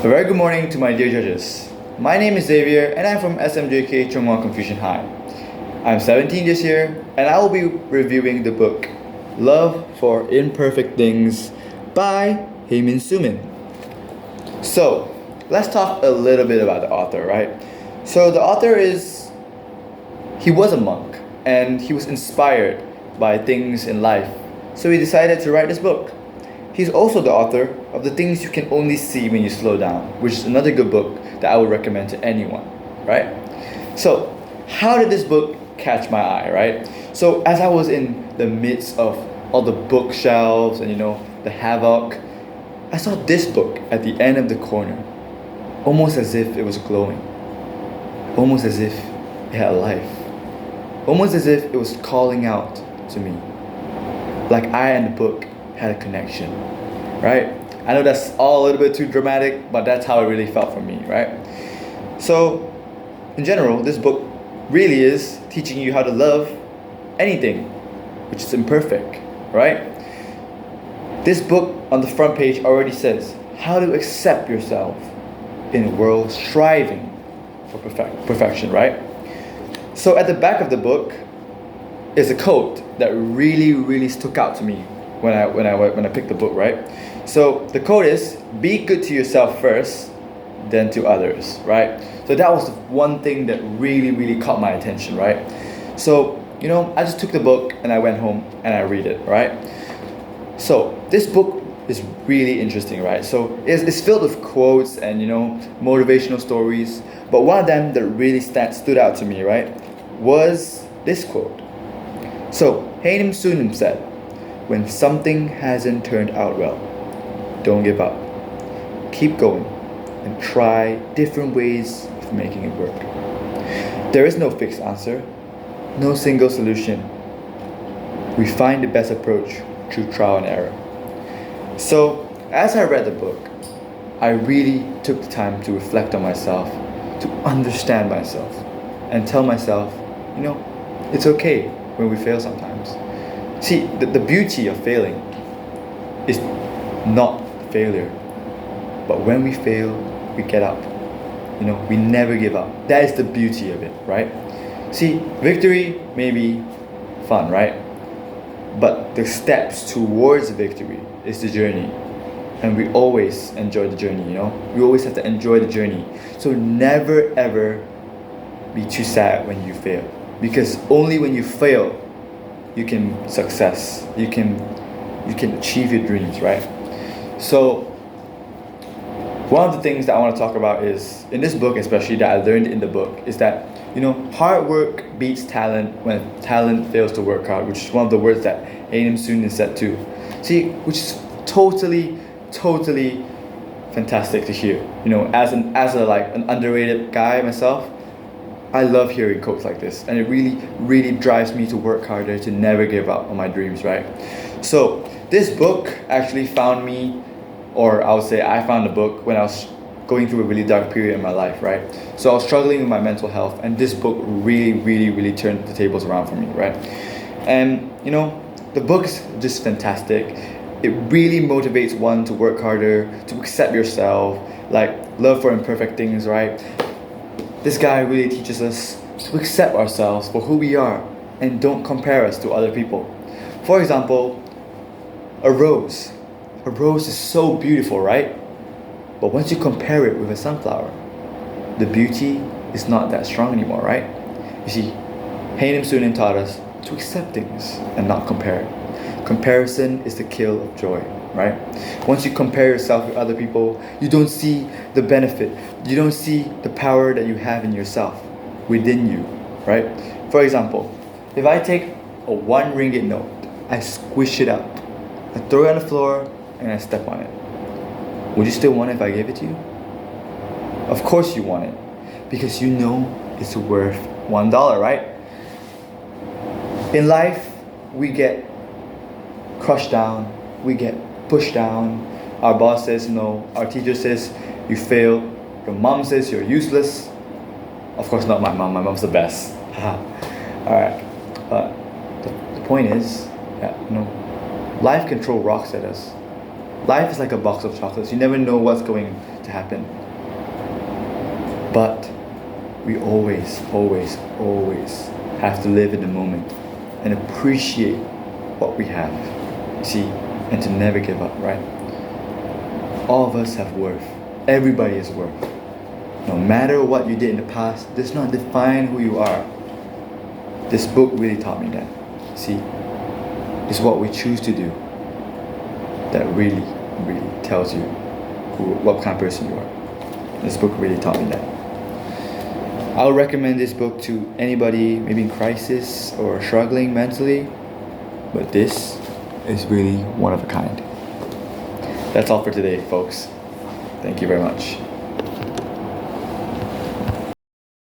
A very good morning to my dear judges. My name is Xavier and I'm from SMJK Chung Confucian High. I'm 17 this year and I will be reviewing the book Love for Imperfect Things by Heymin Sumin. So, let's talk a little bit about the author, right? So the author he was a monk and he was inspired by things in life. So he decided to write this book. He's also the author of The Things You Can Only See When You Slow Down, which is another good book that I would recommend to anyone, right? So, how did this book catch my eye, right? So, as I was in the midst of all the bookshelves and the havoc, I saw this book at the end of the corner, almost as if it was glowing, almost as if it had life, almost as if it was calling out to me, like I and the book had a connection, right? I know that's all a little bit too dramatic, but that's how it really felt for me, right? So, in general, this book really is teaching you how to love anything, which is imperfect, right? This book on the front page already says how to accept yourself in a world striving for perfection, right? So at the back of the book is a quote that really stuck out to me when I picked the book, right? So the quote is, be good to yourself first, then to others, right? So that was the one thing that really caught my attention, right? So, I just took the book and I went home and I read it, right? So this book is really interesting, right? So it's filled with quotes and, motivational stories. But one of them that really stood out to me, right, was this quote. So Heymin Sunim said, when something hasn't turned out well, don't give up. Keep going and try different ways of making it work. There is no fixed answer, no single solution. We find the best approach through trial and error. So, as I read the book, I really took the time to reflect on myself, to understand myself, and tell myself, it's okay when we fail sometimes. See, the beauty of failing is not failure, but when we fail, we get up. We never give up. That is the beauty of it, right? See, victory may be fun, right? But the steps towards victory is the journey. And we always enjoy the journey, We always have to enjoy the journey. So never ever be too sad when you fail. Because only when you fail, you can success. You can achieve your dreams, right? So one of the things that I want to talk about is, in this book especially, that I learned in the book, is that hard work beats talent when talent fails to work hard, which is one of the words that Heymin Sunim said too. See, which is totally fantastic to hear. As an underrated guy myself, I love hearing quotes like this, and it really drives me to work harder, to never give up on my dreams, right? So this book actually found me, or I would say I found the book when I was going through a really dark period in my life, right? So I was struggling with my mental health, and this book really turned the tables around for me, right? And the book's just fantastic. It really motivates one to work harder, to accept yourself, like love for imperfect things, right? This guy really teaches us to accept ourselves for who we are and don't compare us to other people. For example, a rose. A rose is so beautiful, right? But once you compare it with a sunflower, the beauty is not that strong anymore, right? You see, Heymin Sunim taught us to accept things and not compare it. Comparison is the kill of joy, right? Once you compare yourself with other people, you don't see the benefit. You don't see the power that you have in yourself, within you, right? For example, if I take a 1 ringgit note, I squish it up, I throw it on the floor, and I step on it. Would you still want it if I gave it to you? Of course you want it, because it's worth $1, right? In life, we get crushed down, we get pushed down. Our boss says no, our teacher says you failed, your mom says you're useless. Of course not my mom's the best. Alright, but the point is that life can throw rocks at us. Life is like a box of chocolates. You never know what's going to happen. But we always, always, always have to live in the moment and appreciate what we have. You see, and to never give up, right? All of us have worth. Everybody has worth. No matter what you did in the past, does not define who you are. This book really taught me that. See, it's what we choose to do that really, really tells you what kind of person you are. This book really taught me that. I would recommend this book to anybody maybe in crisis or struggling mentally, but this is really one of a kind. That's all for today, folks. Thank you very much.